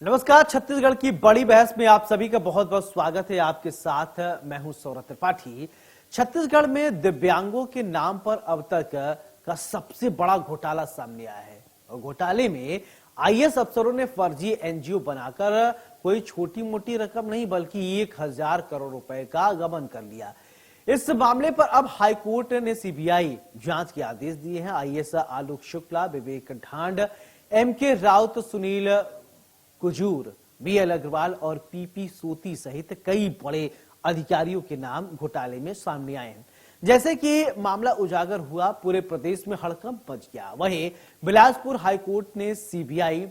नमस्कार। छत्तीसगढ़ की बड़ी बहस में आप सभी का बहुत बहुत स्वागत है। आपके साथ मैं हूं सौरभ त्रिपाठी। छत्तीसगढ़ में दिव्यांगों के नाम पर अब तक का सबसे बड़ा घोटाला सामने आया है और घोटाले में आईएएस अफसरों ने फर्जी एनजीओ बनाकर कोई छोटी मोटी रकम नहीं बल्कि 1000 करोड़ रुपए का गबन कर लिया। इस मामले पर अब हाईकोर्ट ने सीबीआई जांच के आदेश दिए हैं। IAS Alok Shukla, Vivek Dhand, MK Raut, Sunil Kujur, BL Agarwal और पीपी सोती सहित कई बड़े अधिकारियों के नाम घोटाले में सामने आए हैं। जैसे कि मामला उजागर हुआ, पूरे प्रदेश में हड़कंप मच गया। वहीं बिलासपुर हाईकोर्ट ने सीबीआई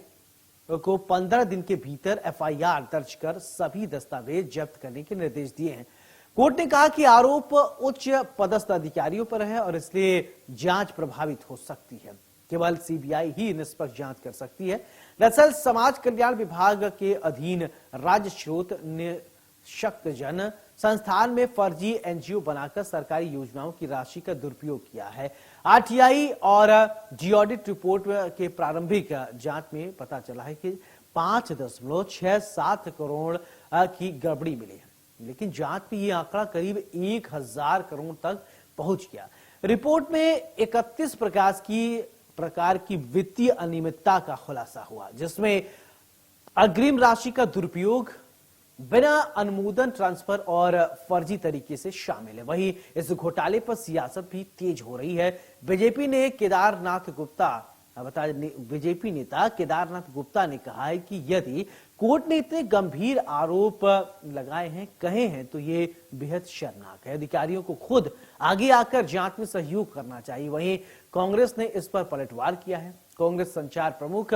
को 15 दिन के भीतर एफआईआर दर्ज कर सभी दस्तावेज जब्त करने के निर्देश दिए हैं। कोर्ट ने कहा कि आरोप उच्च पदस्थ अधिकारियों पर है और इसलिए जांच प्रभावित हो सकती है। केवल सीबीआई ही निष्पक्ष जांच कर सकती है। दरअसल समाज कल्याण विभाग के अधीन राज्य स्रोत निःशक्तजन संस्थान में फर्जी एनजीओ बनाकर सरकारी योजनाओं की राशि का दुरुपयोग किया है। आरटीआई और जीऑडिट रिपोर्ट के प्रारंभिक जांच में पता चला है कि 5.67 करोड़ की गड़बड़ी मिली है, लेकिन जांच में यह आंकड़ा करीब 1000 करोड़ तक पहुंच गया। रिपोर्ट में 31 प्रकार की वित्तीय अनियमितता का खुलासा हुआ, जिसमें अग्रिम राशि का दुरुपयोग, बिना अनुमोदन ट्रांसफर और फर्जी तरीके से शामिल है। वहीं इस घोटाले पर सियासत भी तेज हो रही है। बीजेपी नेता केदारनाथ गुप्ता ने कहा है कि यदि कोर्ट ने इतने गंभीर आरोप लगाए हैं, कहे हैं, तो ये बेहद शर्मनाक है। अधिकारियों को खुद आगे आकर जांच में सहयोग करना चाहिए। वहीं कांग्रेस ने इस पर पलटवार किया है। कांग्रेस संचार प्रमुख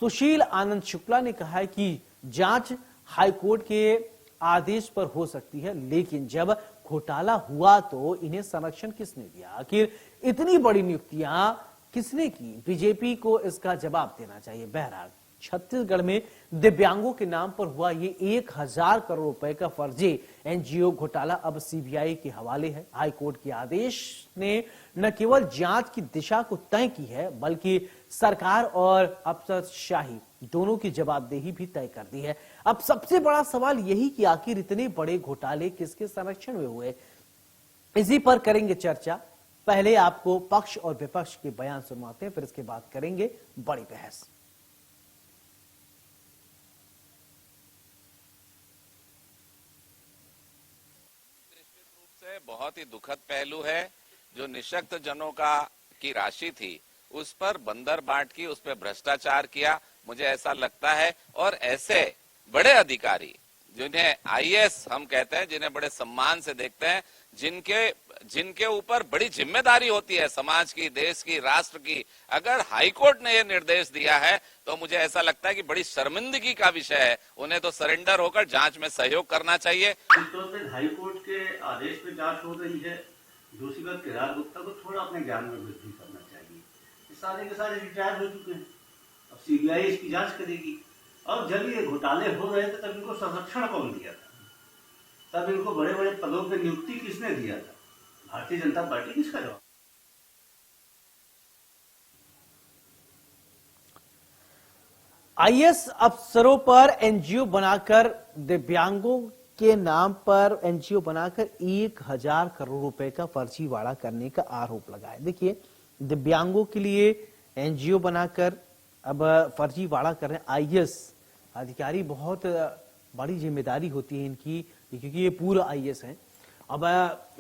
सुशील आनंद शुक्ला ने कहा है कि जांच हाईकोर्ट के आदेश पर हो सकती है, लेकिन जब घोटाला हुआ तो इन्हें संरक्षण किसने दिया? आखिर इतनी बड़ी नियुक्तियां किसने की? बीजेपी को इसका जवाब देना चाहिए। बहरहाल छत्तीसगढ़ में दिव्यांगों के नाम पर हुआ ये 1000 करोड़ रुपए का फर्जी एनजीओ घोटाला अब सीबीआई के हवाले है। हाईकोर्ट के आदेश ने न केवल जांच की दिशा को तय की है, बल्कि सरकार और अफसरशाही दोनों की जवाबदेही भी तय कर दी है। अब सबसे बड़ा सवाल यही कि आखिर इतने बड़े घोटाले किसके संरक्षण में हुए, इसी पर करेंगे चर्चा। पहले आपको पक्ष और विपक्ष के बयान सुनवाते हैं, फिर इसके बाद करेंगे बड़ी बहस। बहुत ही दुखद पहलू है। जो निःशक्त जनों की राशि थी उस पर बंदर बांट की, उस पर भ्रष्टाचार किया, मुझे ऐसा लगता है। और ऐसे बड़े अधिकारी जिन्हें आईएएस हम कहते हैं, जिन्हें बड़े सम्मान से देखते हैं, जिनके ऊपर बड़ी जिम्मेदारी होती है समाज की, देश की, राष्ट्र की, अगर हाईकोर्ट ने यह निर्देश दिया है तो मुझे ऐसा लगता है कि बड़ी शर्मिंदगी का विषय है। उन्हें तो सरेंडर होकर जांच में सहयोग करना चाहिए। हाईकोर्ट के आदेश पे जांच हो रही है। दूसरी बात, केदार गुप्ता को थोड़ा अपने ज्ञान में वृद्धि करना चाहिए। सारे के सारे रिटायर हो चुके हैं, अब सीबीआई इसकी जांच करेगी। और जब ये घोटाले हो रहे थे तब इनको संरक्षण कौन दिया था? तब इनको बड़े बड़े पदों पर नियुक्ति किसने दिया था? भारतीय जनता पार्टी। किसका जवाब? आईएएस अफसरों पर एनजीओ बनाकर, दिव्यांगों के नाम पर एनजीओ बनाकर 1000 करोड़ रुपए का फर्जीवाड़ा करने का आरोप लगाया। देखिए, दिव्यांगों के लिए एनजीओ बनाकर अब फर्जीवाड़ा कर रहे हैं आईएएस अधिकारी। बहुत बड़ी जिम्मेदारी होती है इनकी, क्योंकि ये पूर्व आईएएस हैं। अब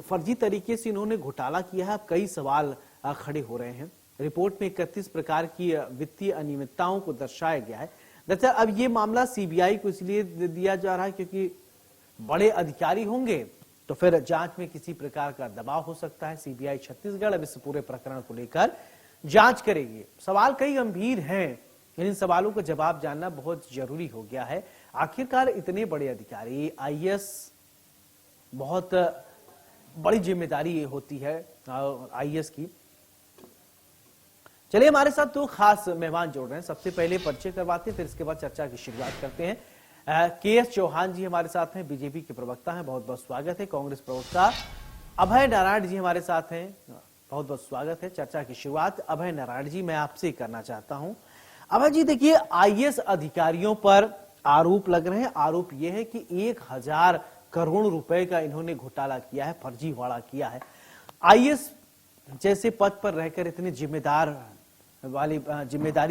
फर्जी तरीके से इन्होंने घोटाला किया है। अब कई सवाल खड़े हो रहे हैं। रिपोर्ट में 31 प्रकार की वित्तीय अनियमितताओं को दर्शाया गया है। दरअसल अब ये मामला सीबीआई को इसलिए दिया जा रहा है क्योंकि बड़े अधिकारी होंगे तो फिर जांच में किसी प्रकार का दबाव हो सकता है। सीबीआई छत्तीसगढ़ अब इस पूरे प्रकरण को लेकर जांच करेगी। सवाल कई गंभीर हैं, इन सवालों का जवाब जानना बहुत जरूरी हो गया है। आखिरकार इतने बड़े अधिकारी, आईएएस, बहुत बड़ी जिम्मेदारी होती है आईएएस की। चलिए, हमारे साथ दो खास मेहमान जोड़ रहे हैं। सबसे पहले परिचय करवाते हैं, फिर इसके बाद चर्चा की शुरुआत करते हैं। के.एस. चौहान जी हमारे साथ हैं, बीजेपी के प्रवक्ता हैं, बहुत बहुत स्वागत है। कांग्रेस प्रवक्ता अभय नारायण जी हमारे साथ हैं, बहुत बहुत स्वागत है। चर्चा की शुरुआत अभय नारायण जी मैं आपसे करना चाहता हूं। अभय जी देखिए, आईएएस अधिकारियों पर आरोप लग रहे हैं। आरोप यह है कि 1000 करोड़ रुपए का इन्होंने घोटाला किया है, फर्जीवाड़ा किया है। आईएएस जैसे पद पर रहकर इतने जिम्मेदारी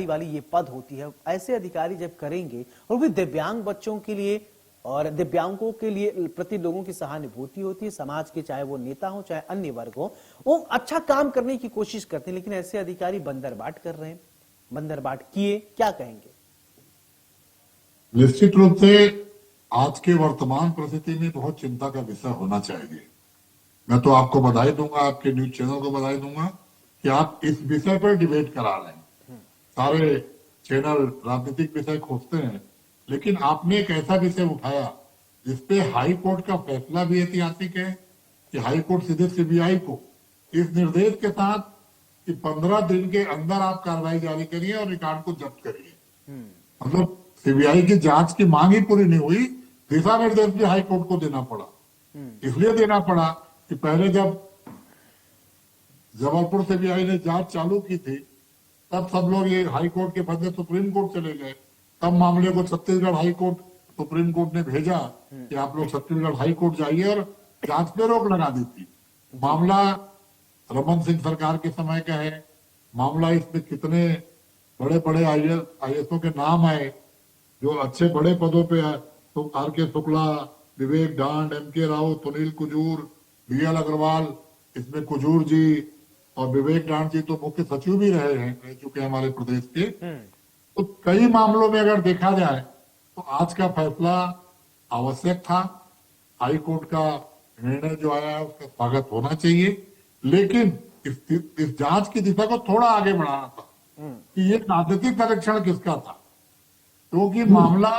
वाली ये पद होती है, ऐसे अधिकारी जब करेंगे और भी दिव्यांग बच्चों के लिए और दिव्यांगों के लिए प्रति लोगों की सहानुभूति होती है, समाज के चाहे वो नेता हो चाहे अन्य वर्ग हो, वो अच्छा काम करने की कोशिश करते हैं, लेकिन ऐसे अधिकारी बंदरबाट कर रहे हैं। बंदरबाट किए, क्या कहेंगे? निश्चित रूप से आज के वर्तमान परिस्थिति में बहुत चिंता का विषय होना चाहिए। मैं तो आपको बधाई दूंगा, आपके न्यूज चैनल को बधाई दूंगा कि आप इस विषय पर डिबेट करा रहे हैं। सारे चैनल राजनीतिक विषय खोजते हैं, लेकिन आपने एक ऐसा विषय उठाया जिसपे हाई कोर्ट का फैसला भी ऐतिहासिक है कि हाई कोर्ट सीधे सीबीआई को इस निर्देश के साथ कि 15 दिन के अंदर आप कार्रवाई जारी करिए और रिकॉर्ड को जब्त करिए। मतलब सीबीआई की जांच की मांग ही पूरी नहीं हुई, दिशा निर्देश भी हाई कोर्ट को देना पड़ा। इसलिए देना पड़ा कि पहले जब जबलपुर सीबीआई ने जांच चालू की थी, तब सब लोग ये हाई कोर्ट के बदले सुप्रीम कोर्ट चले गए। तब मामले को Chhattisgarh high court, supreme court ने भेजा कि आप लोग छत्तीसगढ़ हाई कोर्ट जाइए और जांच पे रोक लगा दी थी। मामला रमन सिंह सरकार के समय का है। मामला इसमें कितने बड़े बड़े आईएएसओं के नाम आए जो अच्छे बड़े पदों पे है, तो आर.के. शुक्ला, विवेक डांड, एम.के. राव, सुनील कुजूर, बी.एल. अग्रवाल, इसमें कुजूर जी और विवेक डांड जी तो मुख्य सचिव भी रह चुके हैं हमारे प्रदेश के। तो कई मामलों में अगर देखा जाए तो आज का फैसला आवश्यक था। हाई कोर्ट का निर्णय जो आया है उसका स्वागत होना चाहिए, लेकिन इस जांच की दिशा को थोड़ा आगे बढ़ाना था कि ये राजनीतिक परीक्षण किसका था, क्योंकि मामला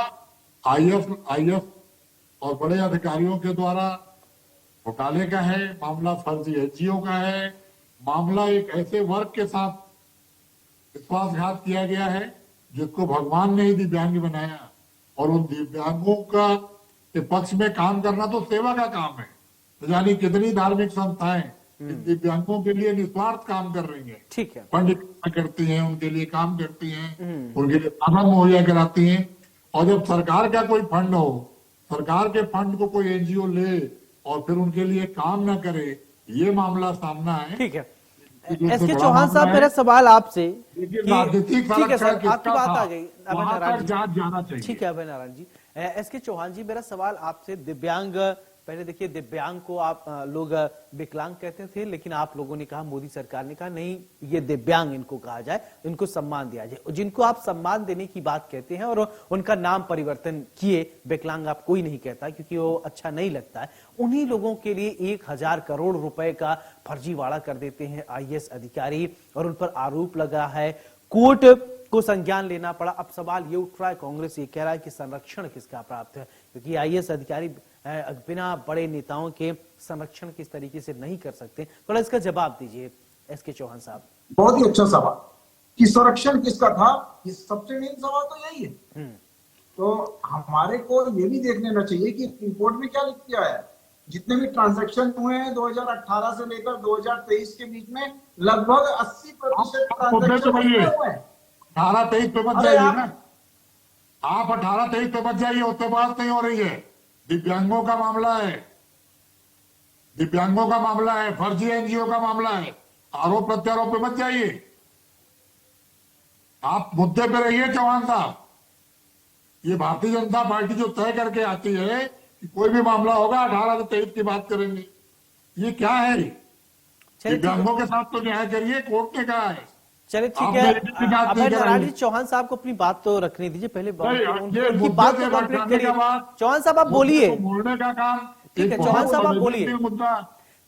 आईएएस और बड़े अधिकारियों के द्वारा घोटाले का है, मामला फर्जी एनजीओ का है, मामला एक ऐसे वर्ग के साथ विश्वासघात किया गया है जिसको भगवान ने ही दिव्यांग बनाया, और उन दिव्यांगों का के पक्ष में काम करना तो सेवा का काम है। तो यानी कितनी धार्मिक संस्थाएं दिव्यांगों के लिए निस्वार्थ काम कर रही हैं, ठीक है, फंड इकट्ठा करती हैं, उनके लिए काम करती हैं, उनके लिए साधन मुहैया कराती हैं। और जब सरकार का कोई फंड हो, सरकार के फंड को कोई एनजीओ ले और फिर उनके लिए काम न करे, ये मामला सामना है। ठीक है। एसके चौहान साहब, मेरा सवाल आपसे, राजनीतिक ठीक है सर, संरक्षण आपकी बात आ गई, वहां तक जांच जाना चाहिए। ठीक है अभय नारायण जी। एसके चौहान जी, मेरा सवाल आपसे, दिव्यांग, पहले देखिए दिव्यांग को आप लोग विकलांग कहते थे, लेकिन आप लोगों ने कहा, मोदी सरकार ने कहा नहीं, ये दिव्यांग इनको कहा जाए, इनको सम्मान दिया जाए। जिनको आप सम्मान देने की बात कहते हैं और उनका नाम परिवर्तन किए, विकलांग आप कोई नहीं कहता क्योंकि वो अच्छा नहीं लगता है, उन्हीं लोगों के लिए 1000 करोड़ रुपए का फर्जीवाड़ा कर देते हैं आईएएस अधिकारी और उन पर आरोप लगा है, कोर्ट को संज्ञान लेना पड़ा। अब सवाल ये उठ रहा है, कांग्रेस ये कह रहा है कि संरक्षण किसका प्राप्त है, क्योंकि आईएएस अधिकारी बिना बड़े नेताओं के संरक्षण किस तरीके से नहीं कर सकते। थोड़ा इसका जवाब दीजिए एसके चौहान साहब। बहुत ही अच्छा सवाल कि संरक्षण किसका था, ये सबसे मेन सवाल तो यही है। तो हमारे को ये भी देख लेना चाहिए कि रिपोर्ट में क्या लिख दिया है। जितने भी ट्रांजैक्शन हुए हैं 2018 से लेकर 2023 के बीच में लगभग 80% ट्रांजैक्शन हुए हैं। 18-23 पे मत जाइए ना, आप 18-23 पे मत जाइए, उससे बात नहीं हो रही है। दिव्यांगों का मामला है, दिव्यांगों का मामला है, फर्जी एनजीओ का मामला है, आरोप प्रत्यारोप पे मत जाइए, आप मुद्दे पे रहिए। चौहान साहब, ये भारतीय जनता पार्टी जो तय करके आती है कि कोई भी मामला होगा 18 से 23 की बात करेंगे, ये क्या है? दिव्यांगों के साथ तो न्याय करिए, कोर्ट ने कहा है। चलिए ठीक है, अभय नारायण जी, चौहान साहब को अपनी बात तो रखने दीजिए, पहले उनकी बात तो कंप्लीट करिए। चौहान साहब आप बोलिए, बोलने का काम, ठीक है चौहान साहब आप बोलिए।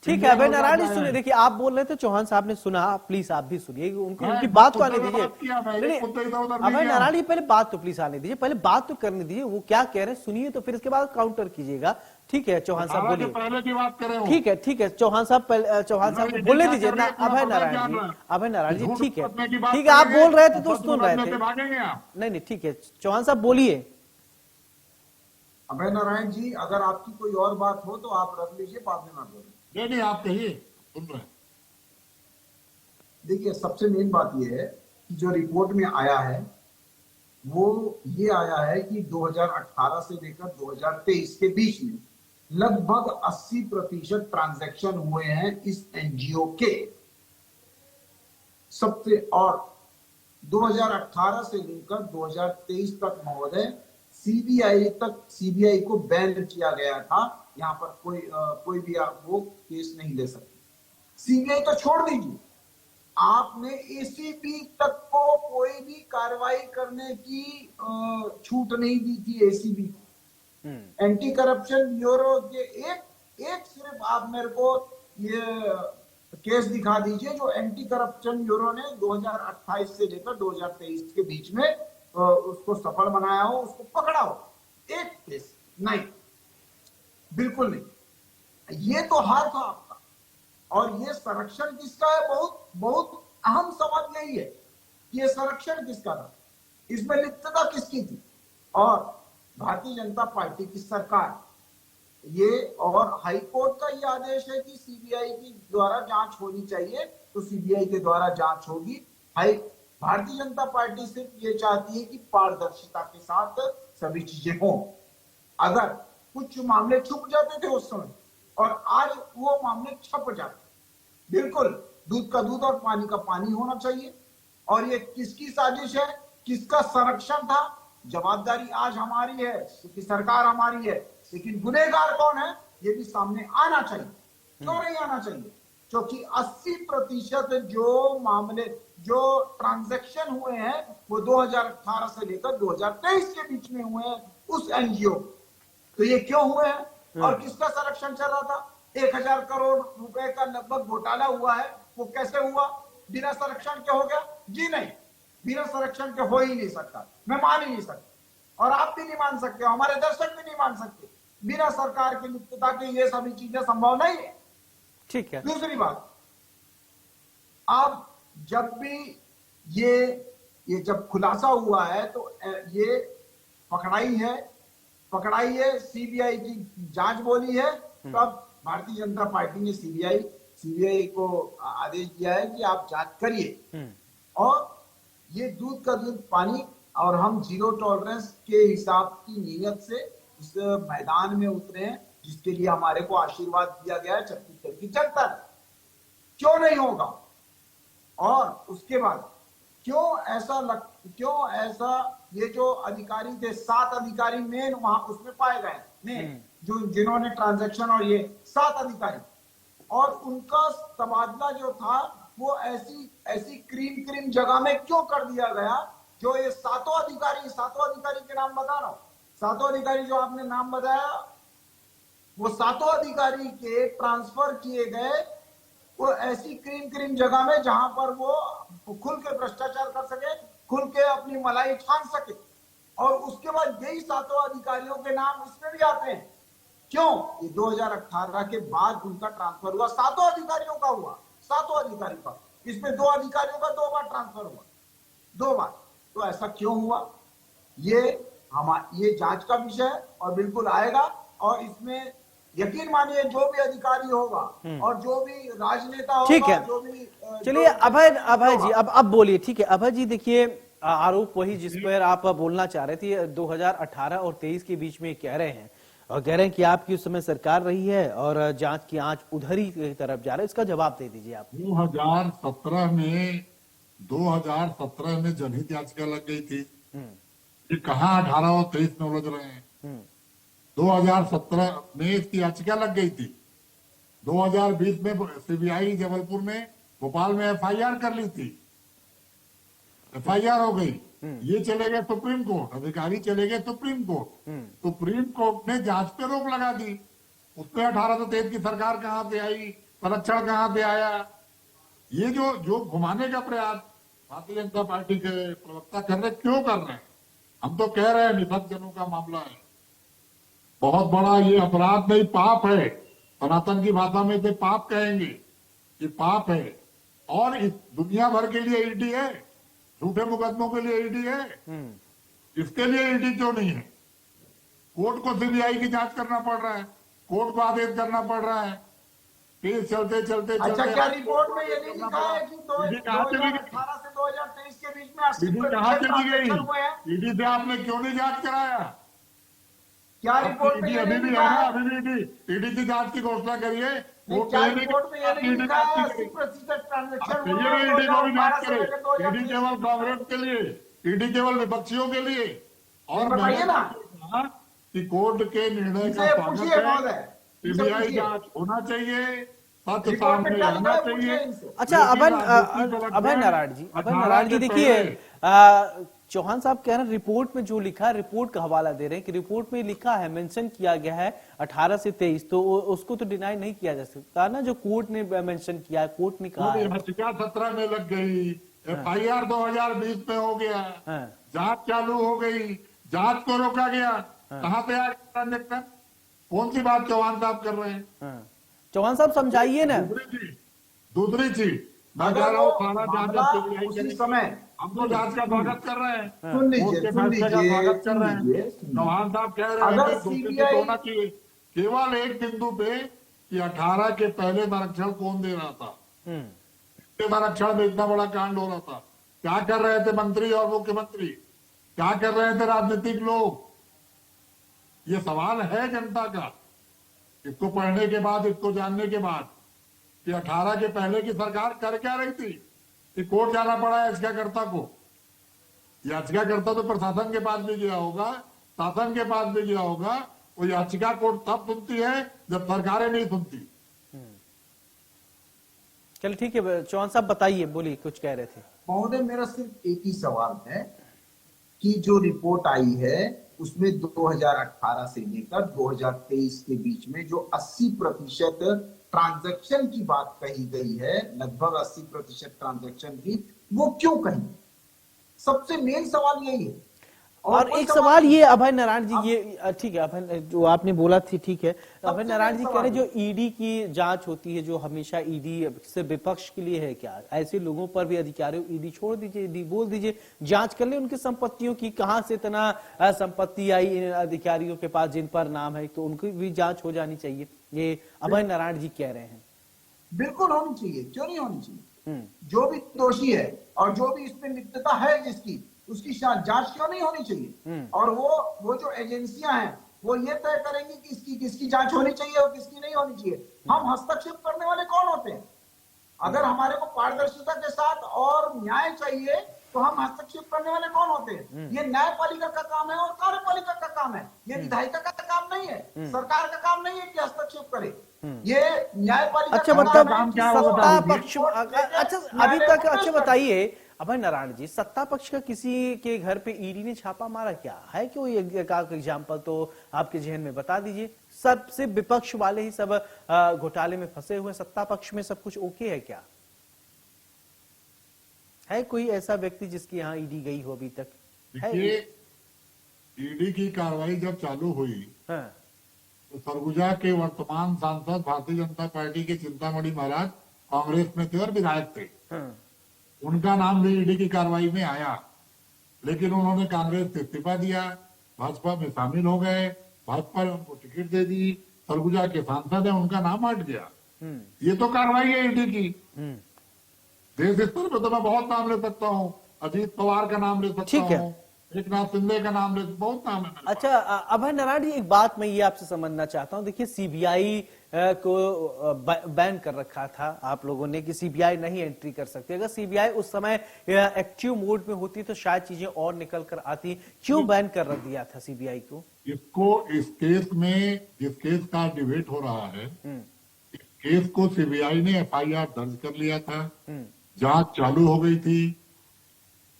ठीक है अभय नारायण जी, सुनिए, देखिए आप बोल रहे थे, चौहान साहब ने सुना, प्लीज आप भी सुनिए, उनकी बात तो आने दीजिए। अभय नारायण जी, पहले बात तो प्लीज आने दीजिए, पहले बात तो करने दीजिए, वो क्या कह रहे हैं सुनिए, तो फिर इसके बाद काउंटर कीजिएगा। ठीक है चौहान साहब बोलिए। पहले की बात करें। ठीक है चौहान साहब बोलने दीजिए ना। अभय नारायण जी, ठीक है, आप बोल रहे थे तो सुन रहे थे, नहीं ठीक है चौहान साहब बोलिए। अभय नारायण जी, अगर आपकी कोई और बात हो तो आप रख लीजिए, बाद में ना बोलें। नहीं आप कहिए, सुन रहे हैं। देखिए सबसे मेन बात यह है कि जो रिपोर्ट में आया है वो ये आया है कि 2018 से लेकर 2023 के बीच में लगभग 80% ट्रांजैक्शन हुए हैं इस एनजीओ के सबसे। और 2018 से लेकर 2023 तक महोदय सीबीआई को बैन किया गया था। यहाँ पर कोई भी आप वो केस नहीं ले सकते। सीबीआई तो छोड़ दीजिए, आपने एसीबी तक को कोई भी कार्रवाई करने की छूट नहीं दी थी एसीबी को। एंटी करप्शन ब्यूरो के एक सिर्फ आप मेरे को ये केस दिखा दीजिए जो एंटी करप्शन ब्यूरो ने 2028 से लेकर 2023 के बीच में उसको सफल बनाया हो, उसको पकड़ा हो। एक केस नहीं, बिल्कुल नहीं। ये तो हार था आपका। और ये संरक्षण किसका है? बहुत बहुत अहम सवाल यही है कि ये संरक्षण किसका था, इसमें लिप्तता किसकी थी। और भारतीय जनता पार्टी की सरकार ये, और हाई कोर्ट का ये आदेश है कि सीबीआई के द्वारा जांच होनी चाहिए, तो सीबीआई के द्वारा जांच होगी। भारतीय जनता पार्टी सिर्फ ये चाहती है कि पारदर्शिता के साथ सभी चीजें हों। अगर कुछ मामले छुप जाते थे उस समय और आज वो मामले छप जाते, बिल्कुल दूध का दूध और पानी का पानी होना चाहिए। और ये किसकी साजिश है, किसका संरक्षण था? जवाबदारी आज हमारी है, क्योंकि सरकार हमारी है, लेकिन गुनहगार कौन है ये भी सामने आना चाहिए। क्यों नहीं आना चाहिए? क्योंकि 80% जो मामले, जो ट्रांजैक्शन हुए हैं वो 2018 से लेकर 2023 के बीच में हुए हैं उस एनजीओ। तो ये क्यों हुए हैं और किसका संरक्षण चल रहा था? 1000 करोड़ रुपए का लगभग घोटाला हुआ है, वो कैसे हुआ? बिना संरक्षण के हो गया? जी नहीं, बिना संरक्षण के हो ही नहीं सकता। मैं मान ही नहीं सकता और आप भी नहीं मान सकते, हमारे दर्शक भी नहीं मान सकते। बिना सरकार की लिप्तता के ये सभी चीजें संभव नहीं है। ठीक है। दूसरी बात, अब जब भी ये जब खुलासा हुआ है तो ये पकड़ाई है, सीबीआई की जांच बोली है। तो अब भारतीय जनता पार्टी ने सीबीआई को आदेश दिया है कि आप जांच करिए और ये दूध का दूध पानी, और हम जीरो टॉलरेंस के हिसाब की नीयत से इस मैदान में उतरे हैं, जिसके लिए हमारे को आशीर्वाद दिया गया है छत्तीसगढ़ की जनता ने। क्यों नहीं होगा? और उसके बाद क्यों ऐसा ये जो अधिकारी थे, 7 अधिकारी मेन वहां उसमें पाए गए, जिन्होंने ट्रांजैक्शन, और ये 7 अधिकारी, और उनका तबादला जो था वो ऐसी क्रीम जगह में क्यों कर दिया गया? जो ये 7 अधिकारी के नाम बता रहा हूं, 7 अधिकारी जो आपने नाम बताया, वो 7 अधिकारी के ट्रांसफर किए गए वो ऐसी क्रीम जगह में जहां पर वो खुल के भ्रष्टाचार कर सके, खुल के अपनी मलाई छान सके। और उसके बाद यही 7 अधिकारियों के नाम इसमें भी आते हैं। क्यों? ये 2018 के बाद उनका ट्रांसफर हुआ, 7 अधिकारियों का हुआ, 7 अधिकारी का। इसमें 2 अधिकारियों का 2 बार ट्रांसफर हुआ, 2 बार। तो ऐसा क्यों हुआ? ये जांच का विषय है और बिल्कुल आएगा। और इसमें यकीन मानिए जो भी अधिकारी होगा और जो भी राजनेता होगा, ठीक है, जो भी, चलिए अभय जी अब बोलिए। ठीक है अभय जी, देखिए आरोप वही जिस पर आप बोलना चाह रहे थे, 2018 और 23 के बीच में कह रहे हैं, और कह रहे हैं कि आपकी उस समय सरकार रही है और जांच की आंच उधर ही की तरफ जा रहा है। इसका जवाब दे दीजिए आप। 2017 में जनहित याचिका लग गई थी कि कहाँ 18 और 23 में उलझ रहे हैं। 2017 में इसकी याचिका लग गई थी। 2020 में सीबीआई जबलपुर में, भोपाल में एफआईआर कर ली थी, एफआईआर हो गई। ये चले गए सुप्रीम कोर्ट, अधिकारी चले गए सुप्रीम कोर्ट। सुप्रीम कोर्ट ने जांच पे रोक लगा दी। उसमें 18 से 23 की सरकार कहां से आई, संरक्षण कहां से आया? ये जो घुमाने का प्रयास भारतीय जनता पार्टी के प्रवक्ता कर रहे, क्यों कर रहे हैं? हम तो कह रहे हैं निपट जनों का मामला है, बहुत बड़ा ये अपराध नहीं, पाप है। सनातन की भाषा में इसे पाप कहेंगे, ये पाप है। और इस दुनिया भर के लिए ईडी है, झूठे मुकदमों के लिए ईडी है, इसके लिए ईडी क्यों नहीं है? कोर्ट को सीबीआई की जांच करना पड़ रहा है, कोर्ट को आदेश करना पड़ रहा है। केस चलते अच्छा, क्या रिपोर्ट में ये नहीं लिखा है कि 2018 से 2023 के बीच में 80% कहाँ चली ट्रांजैक्शन गई? हुए हैं। ईडी से आपने क्यों नहीं जांच कराया? क्या रिपोर्ट में ईडी ये अभी नहीं भी लिखा है ना, है? अभी भी ईडी की जांच की घोषणा करिए। नहीं, वो क्या कहीं नहीं रिपोर्ट में ये नहीं ईडी लिखा है जांच 80% ट्रांजेक्शन कहिए हुए ना, हैं ईडी को भी जांच 2018 से करे। लेकर ईडी 2023 केवल कांग्रेस के लिए, ईडी केवल विपक्षियों के लिए। और बताइए मैंने ना। कहा कि कोर्ट के निर्णय का इनसे स्वागत पूछिए है, महोदय, इनसे सीबीआई पूछिए। जांच होना चाहिए, सत्य रिपोर्ट में सामने क्या लिखा आना है पूछिए चाहिए। इनसे। अच्छा, लेकिन अभय राजनीतिक अभय नारायण जी, 18 के देखिए, पहले चौहान साहब कह रहे हैं रिपोर्ट में जो लिखा है, रिपोर्ट का हवाला दे रहे हैं कि रिपोर्ट में लिखा है, मेंशन किया गया है 18 से 23, तो उसको तो डिनाई नहीं किया जा सकता ना, जो कोर्ट ने मेंशन किया है, कोर्ट ने कहा है। 17 में लग गई, FIR 2020 में हो गया, हाँ। जांच चालू हो गई, जांच को रोका गया। कहाँ पे आ गया ट्रांजेक्शन? कौन सी बात चौहान साहब कर रहे हैं? हाँ। चौहान साहब समझाइए ना। दूसरी चीज मैं कह अगर रहा हूँ, वो सारा मामला जांच उसी समय हम तो जांच का स्वागत कर रहे हैं, सुन लीजिए, कोर्ट के सुन फैसले का लीजिए, स्वागत कर सुन रहे हैं। लीजिए, सुन लीजिए। चौहान साहब कह रहे हैं अगर कि दोषी CBI तो होना चाहिए केवल एक बिंदु पे कि 18 के पहले संरक्षण कौन दे रहा था। संरक्षण में इतना बड़ा कांड हो रहा था, क्या कर रहे थे मंत्री और मुख्यमंत्री, क्या कर रहे थे राजनीतिक लोग? ये सवाल है जनता का। इसको पढ़ने के बाद, इसको जानने के बाद कि 18 के पहले की सरकार कर क्या रही थी कि कोर्ट जाना पड़ा याचिकाकर्ता को। याचिकाकर्ता तो प्रशासन के पास भी गया होगा, शासन के पास भी गया होगा। वो याचिका कोर्ट तब सुनती है जब सरकारें नहीं सुनती। चलो ठीक है, चौहान साहब बताइए, बोलिए, कुछ कह रहे थे। महोदय, मेरा सिर्फ एक ही सवाल है कि जो रिपोर्ट आई है उसमें 2018 से लेकर 2023 के बीच में जो 80% ट्रांजैक्शन की बात कही गई है, लगभग 80% ट्रांजैक्शन की, वो क्यों कही? सबसे मेन सवाल यही है। और कोई एक सवाल नहीं। ये अभय नारायण जी, ये ठीक है, अभय जो आपने बोला थी ठीक है, अभय सबसे नारायण मेन जी कह रहे सवाल जो ईडी की जांच होती है, जो हमेशा ईडी से विपक्ष के लिए है, क्या ऐसे लोगों पर भी अधिकारियों ईडी छोड़ दीजिए, ईडी बोल दीजिए, जांच कर ले उनकी संपत्तियों की, कहां से इतना संपत्ति आई इन अधिकारियों के पास जिन पर नाम है, तो उनकी भी जांच हो जानी चाहिए, ये अभय नारायण जी कह रहे हैं। बिल्कुल होनी चाहिए, क्यों नहीं होनी चाहिए? जो भी दोषी है और जो भी इसमें लिप्तता है जिसकी, उसकी जांच क्यों नहीं होनी चाहिए? और वो जो एजेंसियां हैं वो ये तय करेंगी कि किसकी जांच होनी चाहिए और किसकी नहीं होनी चाहिए। हम हस्तक्षेप करने वाले कौन होते हैं? अगर हमारे को पारदर्शिता के साथ और न्याय चाहिए तो हम हस्तक्षेप करने वाले कौन होते हैं? ये न्यायपालिका का काम है और कार्यपालिका का काम है, ये विधायिका का काम नहीं है, सरकार का काम नहीं है कि हस्तक्षेप करे। ये न्यायपालिका अच्छा, का मतलब काम है कि सत्ता सत्ता पक्ष, पक्ष अच्छा अभी तक, अच्छा बताइए अभय नारायण जी, सत्ता पक्ष का किसी के घर पे ईडी ने छापा मारा क्या है? कोई एक एग्जाम्पल तो आपके जहन में बता दीजिए। सबसे विपक्ष वाले ही सब घोटाले में फंसे हुए, सत्ता पक्ष में सब कुछ ओके है क्या? है कोई ऐसा व्यक्ति जिसकी यहाँ ईडी गई हो अभी तक? देखिए, ईडी की कार्रवाई जब चालू हुई, हाँ। तो सरगुजा के वर्तमान सांसद भारतीय जनता पार्टी के चिंतामणि महाराज कांग्रेस में थे और विधायक थे। हाँ। उनका नाम भी ईडी की कार्रवाई में आया, लेकिन उन्होंने कांग्रेस से इस्तीफा दिया, भाजपा में शामिल हो गए, भाजपा ने उनको टिकट दे दी, सरगुजा के सांसद है, उनका नाम हट गया। ये तो कार्रवाई है ईडी की। देश स्तर पर तो मैं बहुत नाम ले सकता हूँ, अजीत पवार का नाम ले सकता हूँ, एकनाथ शिंदे का नाम ले, बहुत नाम है। अच्छा अभय नारायण जी, एक बात मैं ये आपसे समझना चाहता हूँ, देखिए सीबीआई को बैन कर रखा था आप लोगों ने कि सीबीआई नहीं एंट्री कर सकती। अगर सीबीआई उस समय एक्टिव मोड में होती तो शायद चीजें और निकल कर आती, क्यों बैन कर रख दिया था सीबीआई को? इसको, इस केस में, जिस केस का डिबेट हो रहा है, इस केस को सीबीआई ने FIR दर्ज कर लिया था, जांच चालू हो गई थी,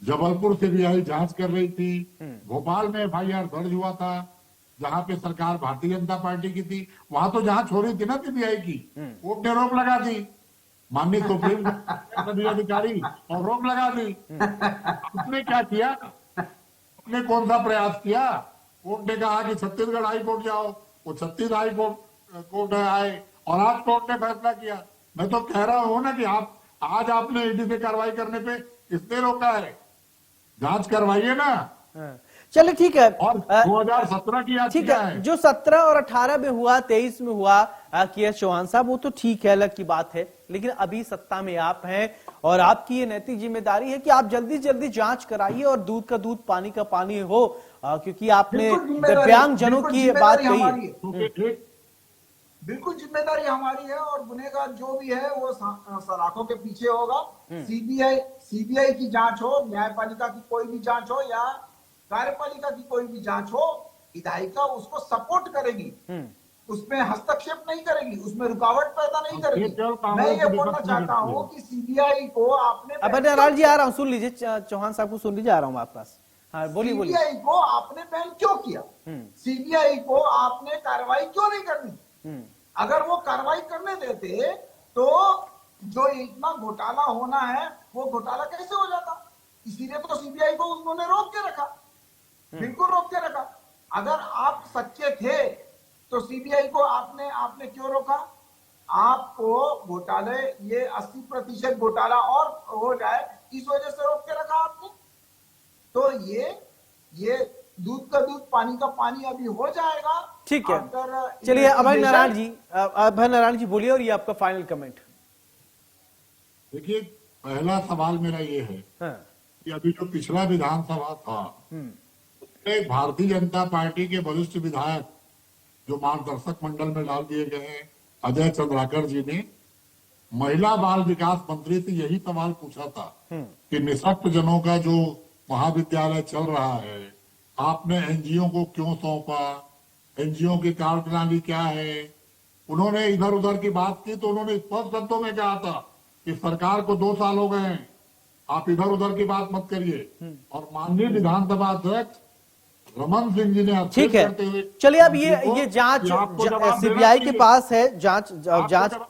जबलपुर सीबीआई जांच कर रही थी, भोपाल में FIR दर्ज हुआ था जहां पे सरकार भारतीय जनता पार्टी की थी, वहां तो जांच हो रही थी ना सीबीआई की, कोर्ट ने रोक लगा दी, माननीय सुप्रीम कोर्ट अधिकारी, और रोक लगा दी। उसने क्या किया? उसने कौन सा प्रयास किया? कोर्ट ने कहा कि छत्तीसगढ़ हाई कोर्ट जाओ, वो छत्तीसगढ़ हाई कोर्ट आए और आज कोर्ट ने फैसला किया। मैं तो कह रहा हूं ना कि आप आज आपने ईडी से कार्रवाई करने पे किसने रोका है? जांच करवाइए ना। चलिए ठीक है। और 2017 की याद ठीक क्या है, है? जो 17 और 18 में हुआ, 23 में हुआ के.एस. चौहान साहब, वो तो ठीक है, अलग की बात है, लेकिन अभी सत्ता में आप हैं और आपकी ये नैतिक जिम्मेदारी है कि आप जल्दी जल्दी जांच कराइए और दूध का दूध पानी का पानी हो, क्योंकि आपने दिव्यांग जनों की बात कही है। बिल्कुल जिम्मेदारी हमारी है और गुनहगार जो भी है वो सलाखों के पीछे होगा। सीबीआई की जांच हो, न्यायपालिका की कोई भी जांच हो या कार्यपालिका की कोई भी जांच हो, विधायिका उसको सपोर्ट करेगी, उसमें हस्तक्षेप नहीं करेगी, उसमें रुकावट पैदा नहीं करेगी। मैं ये बोलना चाहता हूँ कि सीबीआई को आपने, अब नारायण जी आ रहा हूँ, सुन लीजिए, चौहान साहब को सुन लीजिए, आ रहा हूँ आपके पास। हाँ बोलिए बोलिए। सीबीआई को आपने बैन क्यों किया? सीबीआई को आपने कार्रवाई क्यों नहीं करनी? अगर वो कार्रवाई करने देते तो जो इतना घोटाला होना है वो घोटाला कैसे हो जाता? इसीलिए तो सीबीआई को उन्होंने रोक के रखा, बिल्कुल रोक के रखा। अगर आप सच्चे थे तो सीबीआई को आपने क्यों रोका? आपको घोटाले, ये 80% घोटाला और हो जाए, इस वजह से रोक के रखा आपने। तो ये दूध का दूध पानी का पानी अभी हो जाएगा। ठीक है, चलिए अभय नारायण जी बोलिए और ये आपका फाइनल कमेंट। देखिए, पहला सवाल मेरा ये है कि अभी जो पिछला विधानसभा था उसमें भारतीय जनता पार्टी के वरिष्ठ विधायक जो मार्गदर्शक मंडल में डाल दिए गए हैं, अजय चंद्राकर जी ने महिला बाल विकास मंत्री से यही सवाल पूछा था कि निःशक्त जनों का जो महाविद्यालय चल रहा है आपने एनजीओ को क्यों सौंपा, एनजीओ की कार्यप्रणाली क्या है। उन्होंने इधर उधर की बात की तो उन्होंने स्पष्ट शब्दों में कहा था कि सरकार को 2 साल हो गए हैं, आप इधर उधर की बात मत करिए। और माननीय विधानसभा अध्यक्ष रमन सिंह जी ने, ठीक है, चलिए अब ये जांच सीबीआई के पास है, जांच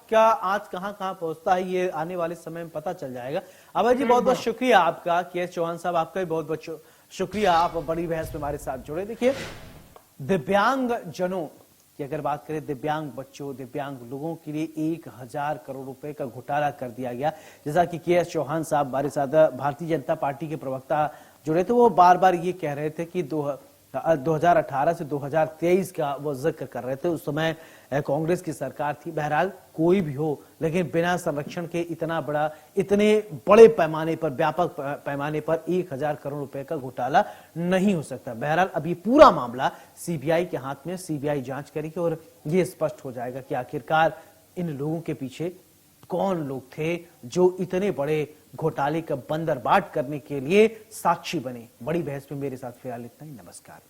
का आज कहां पहुंचता है ये आने वाले समय में पता चल जाएगा। अभय जी बहुत बहुत शुक्रिया आपका, के.एस. चौहान साहब आपका भी बहुत बहुत शुक्रिया, आप बड़ी बहस में हमारे साथ जुड़े। देखिए, दिव्यांग जनों की अगर बात करें, दिव्यांग बच्चों, दिव्यांग लोगों के लिए 1000 करोड़ रुपए का घोटाला कर दिया गया। जैसा कि के.एस. चौहान साहब हमारे साथ भारतीय जनता पार्टी के प्रवक्ता जुड़े थे, वो बार बार ये कह रहे थे कि 2018 से 2023 का वो जिक्र कर रहे थे, उस समय कांग्रेस की सरकार थी। बहरहाल कोई भी हो, लेकिन बिना संरक्षण के इतने बड़े पैमाने पर, व्यापक पैमाने पर 1000 करोड़ रुपए का घोटाला नहीं हो सकता। बहरहाल अभी पूरा मामला सीबीआई के हाथ में, सीबीआई जांच करेगी और ये स्पष्ट हो जाएगा कि आखिरकार इन लोगों के पीछे कौन लोग थे जो इतने बड़े घोटाले का बंदरबाट करने के लिए साक्षी बने। बड़ी बहस में मेरे साथ फिलहाल इतना ही। नमस्कार।